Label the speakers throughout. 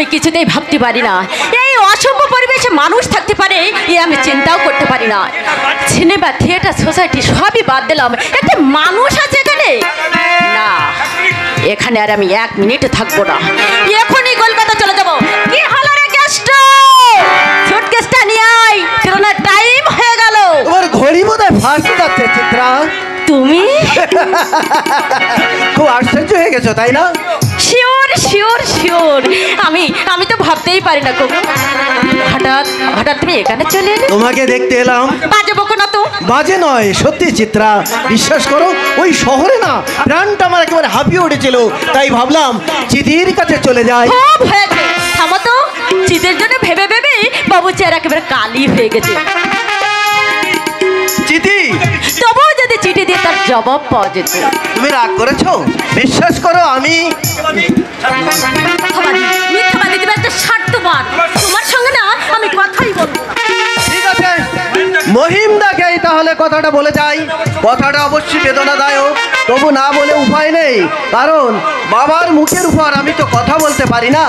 Speaker 1: আমি কিছুতেই ভাবতে পারি না এই অসভ্য পরিবেশে মানুষ থাকতে পারে, এ আমি চিন্তাও করতে পারি না। সিনেমা, থিয়েটার, সোসাইটি সবই বাদ দিলাম, একটা মানুষ আছে এখানে না। এখানে আর আমি 1 মিনিট থাকবো না, এখনই কলকাতা চলে যাবো। কি হলো রে গেস্ট, সুটকেসটা নিয়ে আয়, ট্রেনের টাইম হয়ে গেল।
Speaker 2: তোমার ঘড়ি বোধহয় ফাঁসতে যাচ্ছে চিত্রা।
Speaker 1: তুমি
Speaker 2: খুব আশ্চর্য হয়ে গেছো তাই না?
Speaker 1: শিওর শিওর শিওর, আমি তো ভাবতেই পারি না গো, হঠাৎ হঠাৎ তুমি এখানে চলে এলে।
Speaker 2: তোমাকে দেখতে এলাম।
Speaker 1: বাজে বকো না তো।
Speaker 2: বাজে নয়, সত্যি চিত্রা, বিশ্বাস করো ওই শহরে না প্রাণটা আমার একেবারে হাঁপিয়ে উঠেছিল, তাই ভাবলাম চিঠির কাছে চলে যাই।
Speaker 1: খুব হয়েছে, থামো তো। চিতের জন্য ভেবে ভেবে বাবু চেহারা একেবারে কালি হয়ে গেছে।
Speaker 2: চিঠি?
Speaker 1: তবুও যদি চিঠি দিয়ে তার জবাব পাওয়া যেত।
Speaker 2: তুমি রাগ করেছো? বিশ্বাস করো আমি
Speaker 1: মিথ্যাবাদী, তুমি একটা স্বার্থবান, তোমার সঙ্গে না আমি কথাই বলবো না।
Speaker 2: ঠিক আছে, মহিমদাকেই তাহলে কথাটা বলে যাই। কথাটা অবশ্যই বেদনাদায়ক, তবু না বলে উপায় নেই, কারণ বাবার মুখের উপর আমি তো কথা বলতে পারি না।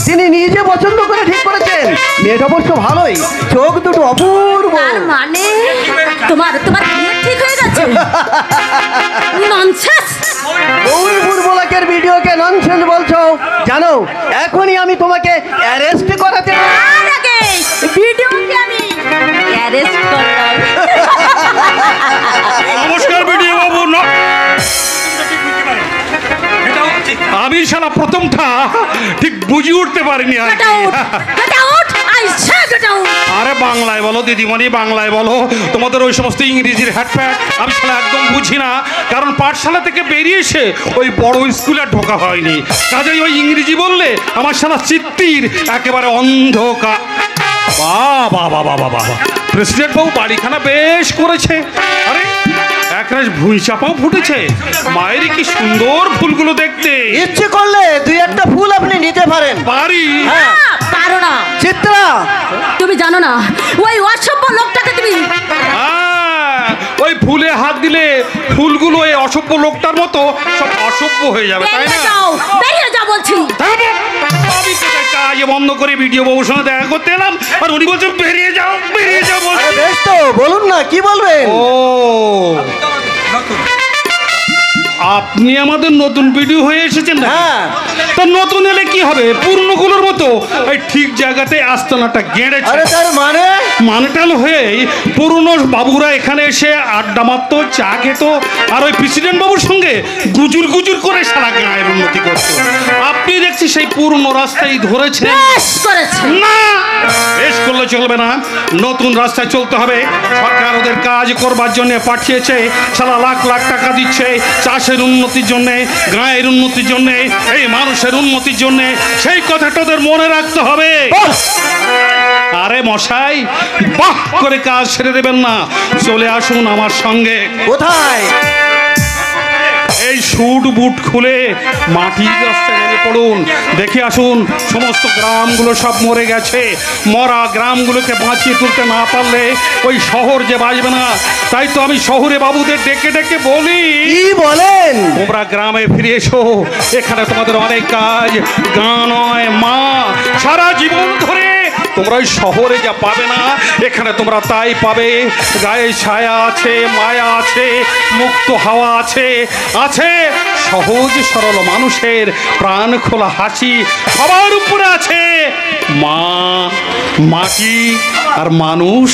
Speaker 2: তিনি নিজে পছন্দ করে ঠিক করেছেন, মেয়েটা অবশ্য ভালোই, চোখ দুটো অপূর্ব।
Speaker 1: তার মানে তোমার বিয়ে ঠিক হয়ে গেছে? ননসেন্স!
Speaker 2: গৌরীপুর ব্লকের ভিডিওকে ননসেন্স বলছো? জানো এখনই আমি তোমাকে অ্যারেস্ট করাতে।
Speaker 1: তার আগে ভিডিওকে আমি অ্যারেস্ট করলাম।
Speaker 3: নমস্কার ভিডিও বাবু। আমি শালা প্রথমটা ঠিক বুঝে উঠতে পারিনি আর কি। আরে বাংলায় বলো দিদিমণি, বাংলায় বলো, তোমাদের ওই সমস্ত ইংরেজির হ্যাটপ্যাট আমি শালা একদম বুঝি না, কারণ পাঠশালা থেকে বেরিয়ে এসে ওই বড় স্কুলে ঢোকা হয়নি, কাজেই ওই ইংরেজি বললে আমার শালা চিত্তির একেবারে অন্ধকার। বাবা বাবা বাবা, প্রেসিডেন্ট বাবু বাড়িখানা বেশ করেছে। আরে একরাশ ভুঁই চাপাও ফুটেছে, মায়ের কি সুন্দর ফুলগুলো দেখতে।
Speaker 2: ইচ্ছে করলে 2-1টা ফুল আপনি নিতে পারেন।
Speaker 3: পারি?
Speaker 1: পারো না
Speaker 2: চিত্রা,
Speaker 1: তুমি জানো না ওই অসভ্য লোকটাকে তুমি।
Speaker 3: ওই ফুলে হাত দিলে ফুলগুলো এই অসভ্য লোকটার মতো সব অসভ্য হয়ে যাবে, তাই না?
Speaker 1: বেরিয়ে যাও বলছি।
Speaker 3: আমি তো কাজ বন্ধ করে ভিডিও বাবুর সঙ্গে দেখা করতে এলাম, আর উনি বলছেন বেরিয়ে যাও বেরিয়ে যাও।
Speaker 2: বেশ তো, বলুন না কি বলবেন।
Speaker 3: ও আপনি আমাদের নতুন ভিডিও হয়ে এসেছেন না?
Speaker 2: হ্যাঁ।
Speaker 3: তা নতুন এলে কি হবে, পুরনোগুলোর মতো ওই ঠিক জায়গাতে আস্তনাটা গেড়েছে।
Speaker 2: আরে তার
Speaker 3: মানেটাল হয়ে পুরনো বাবুরা এখানে এসে আড্ডা মারত, চা খেত, আর ওই প্রেসিডেন্ট বাবুর সঙ্গে গুজুর গুজুর করে সারা গায়ের উন্নতি করত। আপনি দেখছি সেই পুরনো রাস্তায় ধরেছেন। না, বেশ করলে চলবে না, নতুন রাস্তায় চলতে হবে। সরকার ওদের কাজ করবার জন্য পাঠিয়েছে, সারা লাখ লাখ টাকা দিচ্ছে চাষের উন্নতির জন্যে, গায়ের উন্নতির জন্যে, এই মানুষের উন্নতির জন্যে। সেই কথাটা ওদের মনে রাখতে হবে। আরে মশাই, বাহ করে কাজ ছেড়ে দেবেন না, চলে আসুন আমার সঙ্গে।
Speaker 2: কোথায়?
Speaker 3: এই স্যুট বুট খুলে মাটির রাস্তায় নেমে পড়ুন, দেখে আসুন সমস্ত গ্রামগুলো সব মরে গেছে। মরা গ্রামগুলোকে বাঁচিয়ে তুলতে না পারলে ওই শহর যে বাঁচবে না। তাই তো আমি শহরে বাবুদের ডেকে ডেকে বলি,
Speaker 2: কি বলেন?
Speaker 3: তোমরা গ্রামে ফিরে এসো, এখানে তোমাদের অনেক কাজ। গাঁ নয় মা, সারা জীবন ধরে তোমরা ওই শহরে যা পাবে না এখানে তোমরা তাই পাবে। গায়ে ছায়া আছে, মায়া আছে, মুক্ত হাওয়া আছে, আছে সহজ সরল মানুষের প্রাণ খোলা হাসি। সবার উপরে আছে মা, মাটি আর মানুষ।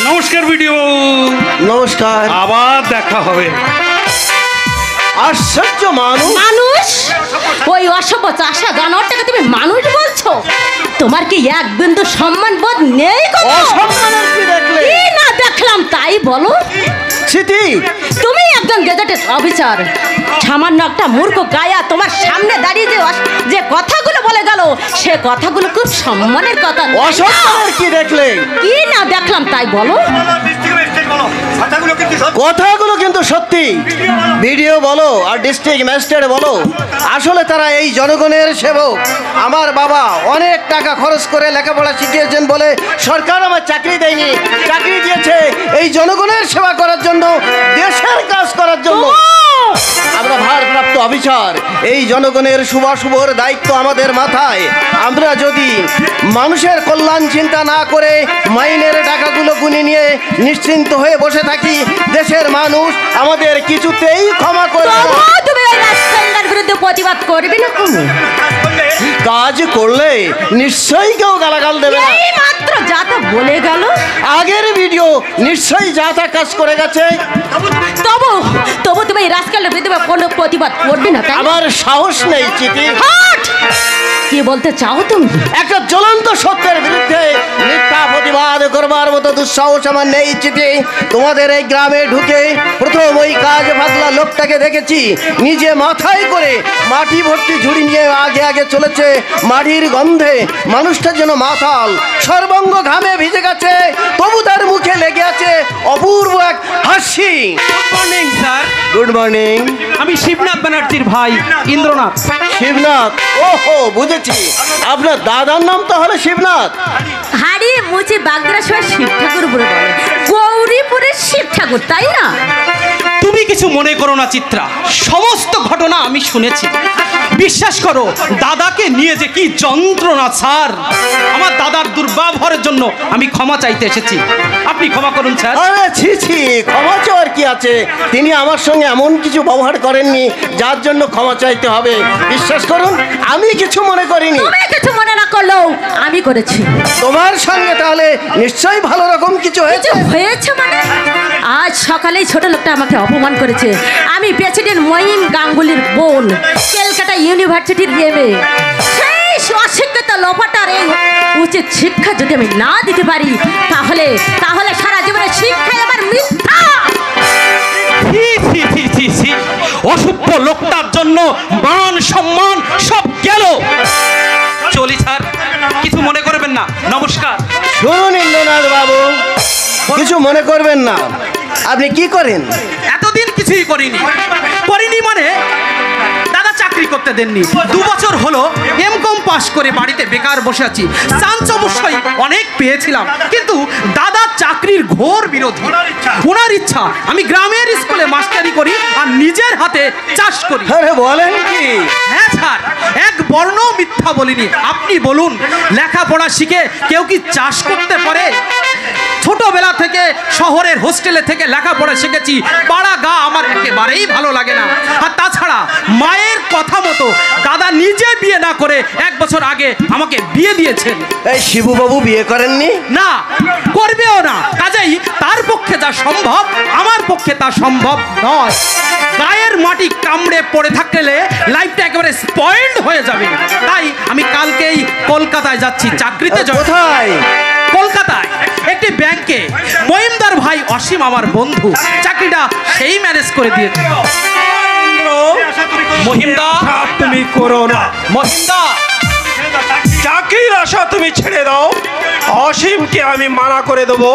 Speaker 3: নমস্কার ভিডিও।
Speaker 2: নমস্কার,
Speaker 3: আবার দেখা হবে।
Speaker 2: আশ্চর্য
Speaker 1: মানুষ, ওই অসভ্য চাষা জানোয়ারটাকে তুমি মানুষ বলছো? তোমার কি এক বিন্দু সম্মান বোধ নেই? কি না দেখলাম তাই বলো? তুমি একজন গেজেটেড অফিসার, সামান্য একটা মূর্খ গায়া তোমার সামনে দাঁড়িয়ে যে কথাগুলো বলে গেল, সে কথাগুলো খুব সম্মানের কথা।
Speaker 2: কি দেখলে?
Speaker 1: কি না দেখলাম তাই বলো?
Speaker 2: কথাগুলো কিন্তু সত্যি। ভিডিও বলো আর ডিস্ট্রিক্ট ম্যাজিস্ট্রেট বলো, আসলে তারা এই জনগণের সেবক। আমার বাবা অনেক টাকা খরচ করে লেখাপড়া শিখিয়েছেন বলে সরকার আমার চাকরি দেয়নি, চাকরি দিয়েছে এই জনগণের সেবা করার জন্য, দেশের কাজ করার জন্য। আমরা ভারপ্রাপ্ত অফিসার, এই জনগণের শুভাশুভর দায়িত্ব আমাদের মাথায়। আমরা যদি মানুষের কল্যাণ চিন্তা না করে মাইনের টাকাগুলো গুনে নিয়ে নিশ্চিন্ত হয়ে বসে থাকি, দেশের মানুষ আমাদের কিছুতেই ক্ষমা করবে না।
Speaker 1: তবুও তুমি এই রাজকান্ডার বিরুদ্ধে প্রতিবাদ করবে না?
Speaker 2: কাজ করলে নিশ্চয়ই কেউ গালাগাল দেবে না।
Speaker 1: এই মাত্র যা তা বলে গেল।
Speaker 2: আগের ভিডিও নিশ্চয়ই যা তা কাজ করে গেছে।
Speaker 1: তবু তবু তুমি এই রাজকান্ডার বিরুদ্ধে কোনো প্রতিবাদ করবে না, তাই না?
Speaker 2: আমার সাহস নেই চিঠি।
Speaker 1: হাট! কি বলতে চাও তুমি?
Speaker 2: একটা জ্বলন্ত সত্যের বিরুদ্ধে মিথ্যা প্রতিবাদ করবার মতো দুঃসাহস আমার নেই চিঠি। তোমাদের এই গ্রামে ঢুকে প্রথম ওই কাজ পাগলা লোকটাকে দেখেছি, নিজে মাথায় করে মাটি ভর্তি ঝুড়ি নিয়ে আগে আগে চলেছে। মাটির গন্ধে মানুষটা যেন মাতাল, সর্বাঙ্গ ঘামে ভিজে গেছে, তবু তার মুখে লেগে আছে অপূর্ব এক হাসি।
Speaker 4: Good morning sir.
Speaker 2: Good morning.
Speaker 4: আমি শিবনাথ ব্যানার্জির ভাই ইন্দ্রনাথ।
Speaker 2: শিবনাথ? ওহো, বুঝেছি, আপনার দাদার নাম তাহলে শিবনাথ।
Speaker 1: হাড়ি মুচি বাগদা শহর শিব ঠাকুর বলে বলে, গৌরীপুরের শিব ঠাকুর, তাই না?
Speaker 4: তুমি কিছু মনে করো না চিত্রা, সমস্ত ঘটনা আমি শুনেছি। বিশ্বাস করো, দাদাকে নিয়ে যে কি যন্ত্রণা স্যার। আমার দাদার দুর্ব্যবহারের জন্য আমি ক্ষমা চাইতে এসেছি, আপনি ক্ষমা করুন স্যার।
Speaker 2: আরে ছি ছি, ক্ষমা চাওয়ার কি আছে? তিনি আমার সঙ্গে এমন কিছু ব্যবহার করেননি যার জন্য ক্ষমা চাইতে হবে। বিশ্বাস করুন, আমি কিছু মনে করিনি।
Speaker 1: তুমি কিছু মনে না করলেও আমি করেছি।
Speaker 2: তোমার সঙ্গে তাহলে নিশ্চয়ই ভালো রকম কিছু হয়েছে।
Speaker 1: কিছু হয়েছে মানে? আজ সকালেই ছোট লোকটা আমাকে অপমান করেছে। আমি প্রেসিডেন্ট মহিম গাঙ্গুলির বোন, কলকাতা ইউনিভার্সিটির এমএ। সেই অশিক্ষিত লোপাটার এই উচিত শিক্ষা যদি আমি না দিতে পারি, তাহলে তাহলে সারা জীবনের শিক্ষায় আমার মিথ্যা।
Speaker 4: ছি, ছি, ছি, ছি, ছি। অসভ্য লোকটার জন্য মান সম্মান সব গেল। চলি স্যার, কিছু মনে করবেন না। নমস্কার।
Speaker 2: শুনুন ইন্দ্রনাথ বাবু, কিছু মনে করবেন না। আপনি কি করেন?
Speaker 4: এতদিন কিছুই করিনি। করিনি মানে দাদা চাকরি করতে দেননি। 2 বছর হলো এমকম পাস করে বাড়িতে বেকার বসে আছি। চান্স অবশ্যই অনেক পেয়েছিলাম, কিন্তু দাদা চাকরির ঘোর বিরোধী। ওনার ইচ্ছা আমি গ্রামের স্কুলে মাস্টারি করি আর নিজের হাতে চাষ করি।
Speaker 2: আরে বলেন কি?
Speaker 4: হ্যাঁ স্যার, এক বর্ণ মিথ্যা বলিনি। আপনি বলুন, লেখাপড়া শিখে কেউ কি চাষ করতে পারে? ছোটবেলা থেকে শহরের হোস্টেলে থেকে লেখাপড়া শিখেছি। পাড়া গা আমার একেবারেই ভালো লাগে না। আর তাছাড়া মায়ের কথা মতো দাদা নিজে বিয়ে না করে 1 বছর আগে আমাকে বিয়ে দিয়েছেন।
Speaker 2: এই শিবুবাবু বিয়ে করেননি?
Speaker 4: না, করবেও না। কাজেই তার পক্ষে যা সম্ভব আমার পক্ষে তা সম্ভব নয়। গায়ের মাটি কামড়ে পড়ে থাকলে লাইফটা একেবারে স্পয়েলড হয়ে যাবে। তাই আমি কালকেই কলকাতায় যাচ্ছি চাকরিতে।
Speaker 2: কোথায়?
Speaker 4: কলকাতায় একটি ব্যাংকে। মহিমদার ভাই অসীম আমার বন্ধু, চাকরিটা সেই ম্যানেজ করে দিয়েছে। মহিমদা,
Speaker 5: তুমি করো না।
Speaker 4: মহিমদা,
Speaker 5: চাকরির আশা তুমি ছেড়ে দাও। অসীমকে আমি মানা করে দেবো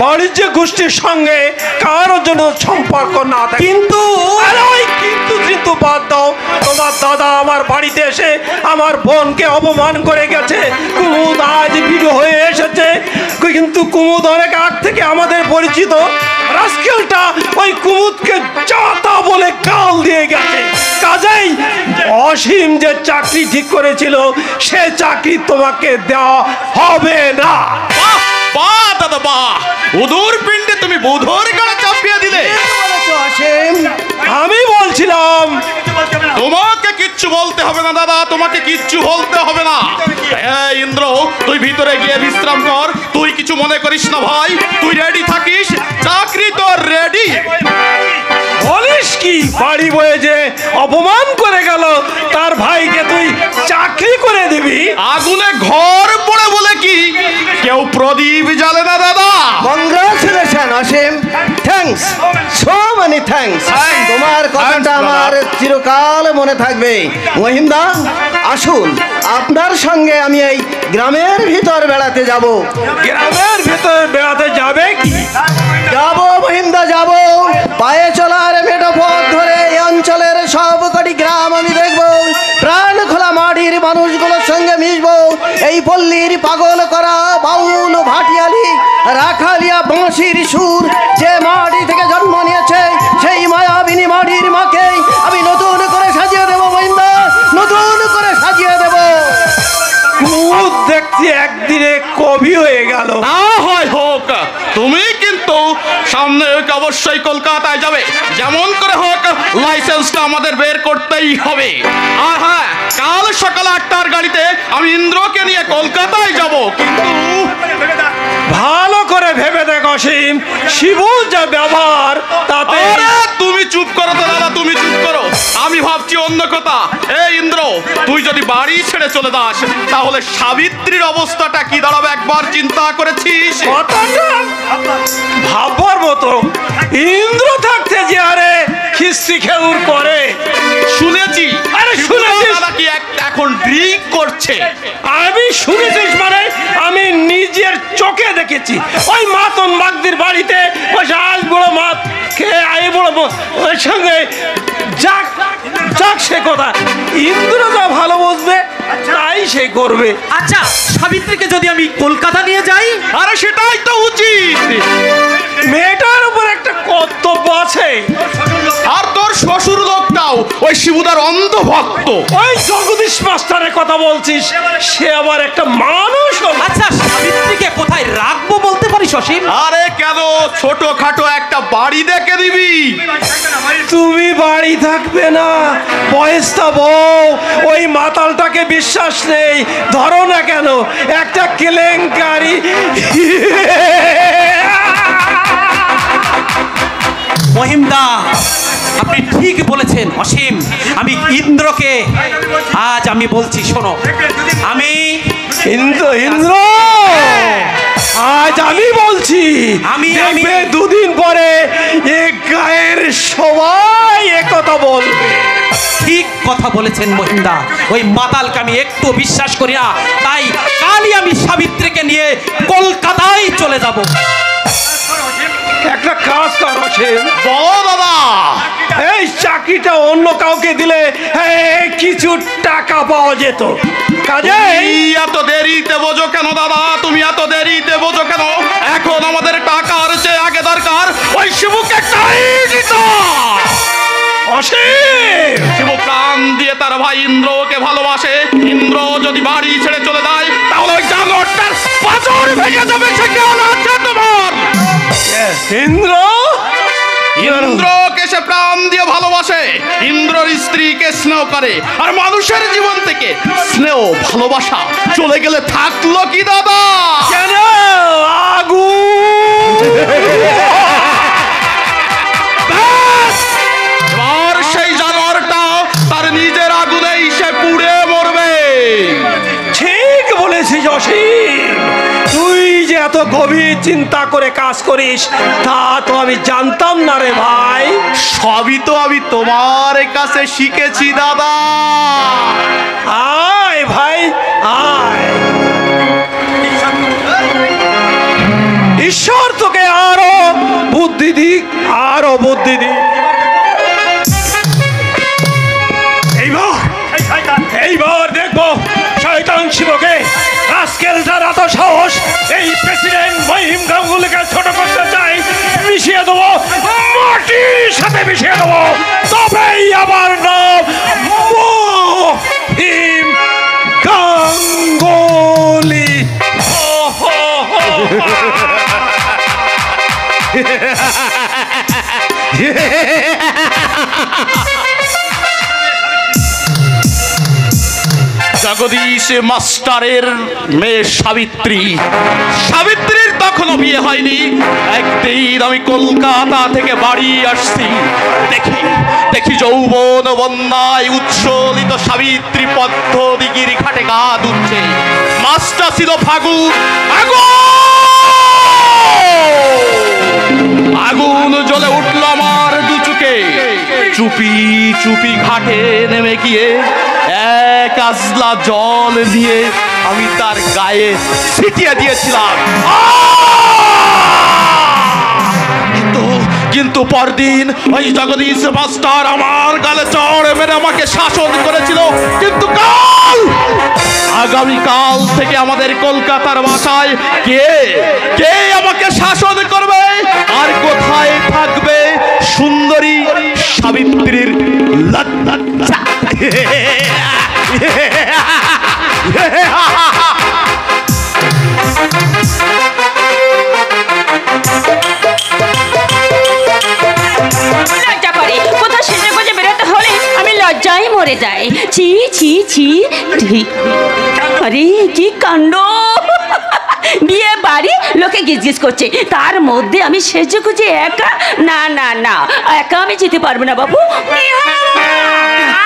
Speaker 5: বাণিজ্য গোষ্ঠীর সঙ্গে কারোর জন্য সম্পর্ক না থাকে।
Speaker 4: কিন্তু
Speaker 5: আরে ওই কিন্তু বাদ দাও। তোমার দাদা আমার বাড়িতে এসে আমার বোনকে অপমান করে গেছে। কুমুদ আজ বিড়ো হয়ে এসেছে, কিন্তু কুমুদ অনেক আগ থেকে আমাদের পরিচিত। রাস্কেলটা ওই কুমুদকে চাতা বলে গাল দিয়ে গেছে। কাজেই অসীম যে চাকরি ঠিক করেছিল সে চাকরি তোমাকে দেওয়া হবে না।
Speaker 3: বাহ বাহ দাদা বাহ, উদুর পিণ্ডে তুমি বুধর গাড়া চাপিয়ে দিলে।
Speaker 2: অসীম,
Speaker 5: আমি বলছিলাম
Speaker 3: তোমাকে কিচ্ছু বলতে হবে না দাদা, তোমাকে কিচ্ছু বলতে হবে না। এই ইন্দ্র, তুই ভিতরে গিয়ে বিশ্রাম কর। তুই কিছু মনে করিস না ভাই, তুই রেডি থাকিস, চাকরি তো রেডি।
Speaker 5: বলিস কি? বাড়ি বয়ে যে অপমান করে গেল তার ভাইকে তুই চাকরি করে দিবি?
Speaker 3: আগুনে ঘর পড়ে বলে কি কেউ প্রদীপ জ্বালে না দাদা।
Speaker 2: কংগ্রাচুলেশন অসীম, থ্যাঙ্কস, সো মেনি থ্যাঙ্কস। তোমার কথাটা আমার চিরকাল মনে থাকবে। মহিমদা, আসুন, আপনার সঙ্গে আমি এই গ্রামের ভিতর বেড়াতে যাব।
Speaker 5: গ্রামের ভিতরে বেড়াতে যাবে কি?
Speaker 2: যাব মহিমদা, যাব। পায়ে চলার মেঠো পথ ধরে এই অঞ্চলের সবকটি গ্রাম আমি দেখব। প্রাণ খোলা মাটির মানুষগুলোর সঙ্গে মিশবো। এই পল্লীর পাগল করা বাউল ভাটিয়ালি রাখালিয়া বাঁশির সুর যে মাটি থেকে জন্ম নিয়েছে, সেই মায়াবিনী মাটির মাকে
Speaker 5: দেখছি একদিনে কবি হয়ে গেল।
Speaker 3: না হয় হোক, তুমি কিন্তু সামনে অবশ্যই কলকাতায় যাবে, যেমন করে হোক লাইসেন্সটা আমাদের বের করতেই হবে। আর হ্যাঁ, কাল সকাল 8টার গাড়িতে আমি ইন্দ্রকে নিয়ে কলকাতায় যাব। কিন্তু
Speaker 5: ভালো করে ভেবে দেখ অসীম, শিবুর যা ব্যবহার তাতে।
Speaker 3: আরে তুমি চুপ করো তো দাদা, তুমি চুপ করো। আমি ভাবছি অন্য কথা। এই ইন্দ্র, তুই যদি বাড়ি ছেড়ে চলে যাস তাহলে সাবিত্রীর অবস্থাটা কি দাঁড়াবে একবার চিন্তা করেছিস?
Speaker 5: কথাটা ভাববার মতো। ইন্দ্র থাকতে যে আরে খিস্তি খেউর করে
Speaker 3: শুনেছি।
Speaker 5: আরে শুনেছিস?
Speaker 3: দাদা কি এখন ড্রিঙ্ক করছে?
Speaker 5: আমি শুনেছিস মানে আমি নিজের চোখে দেখেছি। ওই মাতন বাগদির বাড়িতে ওই আজ বড় মাত খেয়ে আই বড় ওর সঙ্গে যাক যাক সে কথা। ইন্দ্র যা ভালো বুঝবে তাই সে করবে।
Speaker 4: আচ্ছা, সাবিত্রীকে যদি আমি কলকাতা নিয়ে যাই?
Speaker 3: আরে সেটাই তো উচিত।
Speaker 5: মেয়েটার উপর একটা কর্তব্য আছে।
Speaker 3: আর তোর শ্বশুর লোকটাও ওই শিবুদার অন্ধভক্ত।
Speaker 5: ওই জগদীশ মাস্টারের কথা বলছিস, সে আবার একটা মানুষ।
Speaker 4: আচ্ছা, সাবিত্রীকে কোথায় রাখবো বলতে পারিস অসীম?
Speaker 3: আরে কেন, ছোটখাটো একটা বাড়ি দেখে দিবি।
Speaker 5: তুমি বাড়ি থাকবে না, বয়সটা বউ। ওই মাতালটাকে বিশ্বাস নেই, ধরো না কেন একটা কেলেঙ্কারি।
Speaker 4: মহিমদা, আপনি ঠিক বলেছেন অসীম। আমি ইন্দ্রকে আজ আমি বলছি, শোনো, আমি
Speaker 5: ইন্দ্র আজ আমি বলছি,
Speaker 4: আমি
Speaker 5: দেখবে দুদিন পরে এ গায়ের সবাই একথা বলবে।
Speaker 4: ঠিক কথা বলেছেন মহিমদা। ওই মাতালকে আমি একটু বিশ্বাস করি না, তাই কালই আমি সাবিত্রীকে নিয়ে কলকাতায় চলে যাব।
Speaker 5: একটা কাজ কর অসীম,
Speaker 3: বলো দাদা।
Speaker 5: এই চাকরিটা অন্য কাউকে দিলে কিছু টাকা পাওয়া যেত। কাজে
Speaker 3: এত দেরিতে বোঝো কেন দাদা? তুমি এত দেরিতে বোঝো কেন? এখন আমাদের টাকার চেয়ে আগে দরকার ওই শিবুকে চাই দিত।
Speaker 5: অসীম,
Speaker 3: শিবু প্রাণ দিয়ে তার ভাই ইন্দ্রকে ভালোবাসে। ইন্দ্র যদি বাড়ি ছেড়ে চলে যায় তাহলে ওই জানোয়ারটার পাঁচর ভেঙে যাবে। সে কেন আছে তোমার?
Speaker 5: ইন্দ্র
Speaker 3: ইন্দ্রকে সে প্রাণ দিয়ে ভালোবাসে, ইন্দ্রর স্ত্রীকে স্নেহ করে। আর মানুষের জীবন থেকে স্নেহ ভালোবাসা চলে গেলে থাকলো কি দাদা?
Speaker 5: কেন আগুন?
Speaker 3: এবার সেই জানোয়ারটা তার নিজের আগুনেই সে পুড়ে মরবে।
Speaker 5: ঠিক বলেছিস অসীম, তুই যে এত গভীর চিন্তা করে কাজ করিস তা তো আমি জানতাম না রে ভাই।
Speaker 3: সবই তো আমি তোমার কাছে শিখেছি দাদা।
Speaker 5: আয় ভাই আয়, ঈশ্বর তোকে আরো বুদ্ধি দিক, আরো বুদ্ধি দিক। এইবার দেখবো শয়তান শিবকে রাস্কেলটার এত সাহস। এই প্রেসিডেন্ট মহিম গাঙ্গুলিকে ছোট করতে চাই, মিশিয়ে দেবো মাটির সাথে মিশিয়ে দেবো, তবেই আমার নাম মহিম গাঙ্গুলি।
Speaker 3: জগদীশ মাস্টারের মেয়ে সাবিত্রী। সাবিত্রীর তখনও বিয়ে হয়নি। একদিন আমি কলকাতা থেকে বাড়ি আসছি, দেখি যৌবন বন্যায় উচ্ছ্বলিত সাবিত্রী পদ্ম দিঘির ঘাটে গা ধুচ্ছে। মাছটা ছিল ফাগুন। আগুন জ্বলে উঠল আমার দু চোখে। চুপি চুপি ঘাটে নেমে গিয়ে এক আজলা জল দিয়ে আমি তার গায়ে ছিটিয়ে দিয়েছিলাম। কিন্তু পরদিন ওই জগদীশ মাস্টার আমার গালে চড় মেরে আমাকে শাসন করেছিল। কিন্তু আগামীকাল থেকে আমাদের কলকাতার বাসায় কে আমাকে শাসন করবে? আর কোথায় থাকবে সুন্দরী সাবিত্রীর লজ্জা?
Speaker 1: মরে যায়। ছি ছি ছি। আরে কি কাণ্ড! বিয়ে বাড়ি লোকে গিজগিজ করছে, তার মধ্যে আমি সেজে গুজে একা? না না না, একা আমি যেতে পারবো না বাবু।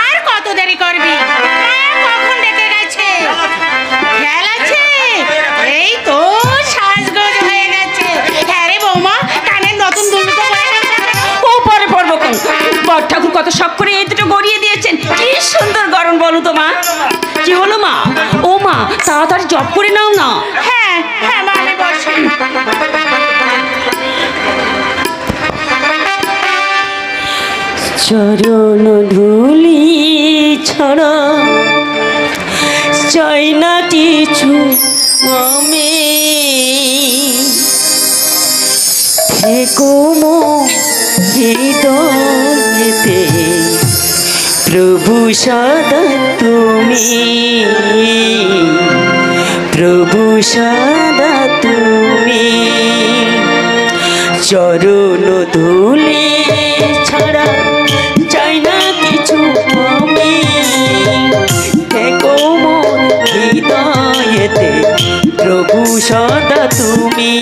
Speaker 6: আর কত দেরি করবি? কখন ডেকে গেছে? খেয়াল আছে? এই তো সাজগোজ হয়ে গেছে। হ্যাঁ রে বৌমা, কানের নতুন দুল তো পরে গেছে।
Speaker 1: ও পরে পড়বো কোন? বড় ঠাকুর কত শখ করে এই দুটো গড়িয়ে দিয়েছেন, কি সুন্দর গরম বলো তো মা। কি হলো মা? ও মা, তাড়াতাড়ি জব করে নাও না।
Speaker 6: হ্যাঁ হ্যাঁ মা, আমি বসি।
Speaker 1: চরণ ধুলি ছাড়া চাই না কিছু আমি, থেকো মোর হৃদয়েতে প্রভু সদা তুমি, প্রভু সদা তুমি। চরণ ধুলি ছাড়া চাই না কিছু আমি, থেকো মোর হৃদয়েতে প্রভু সদা তুমি,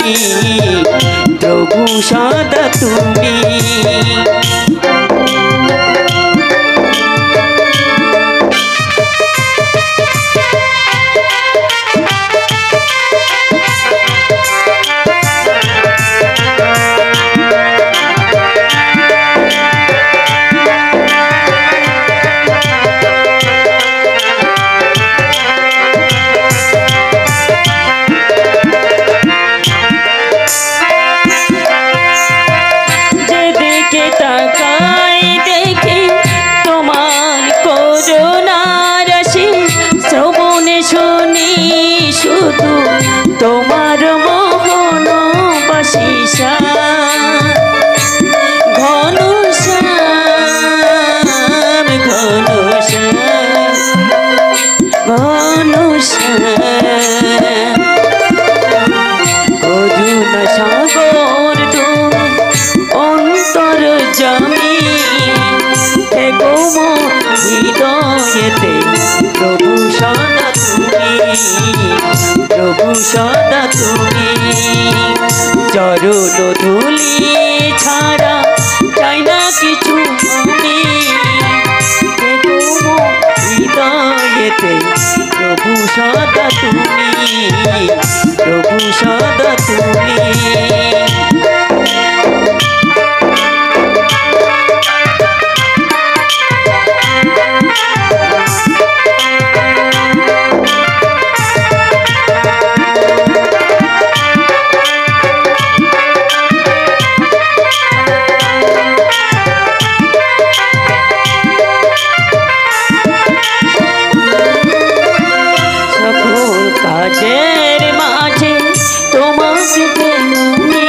Speaker 1: প্রভু সদা তুমি। তোমার মোহন বশিষা ঘন শ্যাম, ঘন শ্যাম, ঘন শ্যাম। করুণা সাগর তুমি অন্তর জামি, থেকো মোর হৃদয়েতে প্রভু সদা তুমি, প্রভু সদা তুমি। চরণ ধুলি ছাড়া চাই না কিছু আমি, থেকো মোর হৃদয়েতে প্রভু সদা তুমি, প্রভু সদা তুমি। কাজের মাঝে তোমাকে তুমি,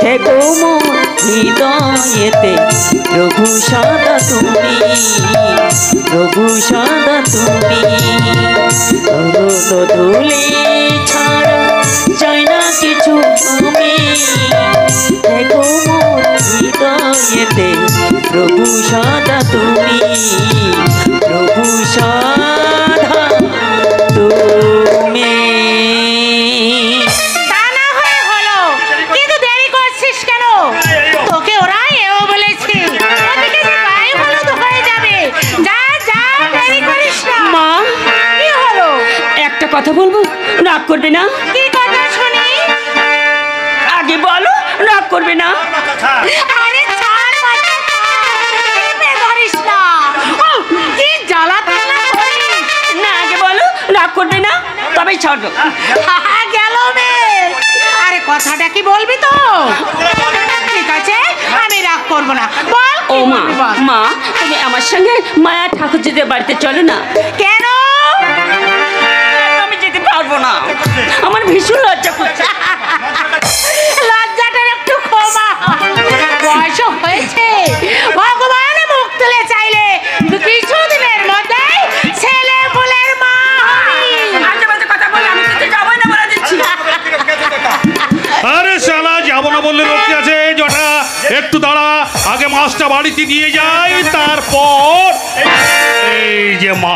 Speaker 1: থেকো মোর হৃদয়েতে প্রভু সদা তুমি, প্রভু সদা তুমি। ধুলি ছাড়া চাই না কিছু আমি, থেকো মোর হৃদয়েতে প্রভু সদা তুমি, প্রভু সদা তুমি।
Speaker 6: তা না হয় হলো, কিন্তু দেরি করছিস কেন? তোকে ওরা এও বলেছে, ওদিকে যে গায়ে হলুদ হয়ে যাবে। যা যা, দেরি করিস না।
Speaker 1: মা,
Speaker 6: কি হলো?
Speaker 1: একটা কথা বলবো, রাগ করবে না?
Speaker 6: কি কথা শুনি?
Speaker 1: আগে বলো, রাগ করবে না?
Speaker 6: আরে ছাড় বাচ্চা, চেপে ধরিস না। ও, কি জ্বালাতনা করিস।
Speaker 1: না, আগে বলো, রাগ করবে না? তবেই ছাড়বো।
Speaker 6: গেল বে। আরে কথাটা কি বলবি তো? ঠিক আছে, আমি রাগ করবো না। বল
Speaker 1: ও
Speaker 6: কি
Speaker 1: মা,
Speaker 6: বলবি বল।
Speaker 1: মা তুমি আমার সঙ্গে মায়া ঠাকুরজিদের বাড়িতে চলো না।
Speaker 6: কেন?
Speaker 1: আমি যেতে পারবো না, আমার ভীষণ লজ্জা করছে।
Speaker 6: লজ্জাটার একটু ক্ষমা, বয়স হয়েছে। ভগবান মুখ তুলে চাইলে কিছুদিনের মধ্যেই ছেলে ফুলের মা হবি।
Speaker 1: আজে বাজে কথা বলে আমি তো যাবোই না, বলে দিচ্ছি।
Speaker 3: আরে শালা যাবো না বললে রক্ষে আছে। জটা একটু দাঁড়া, আগে মাছটা বাড়িতে দিয়ে যাই, তারপর এই যে মা।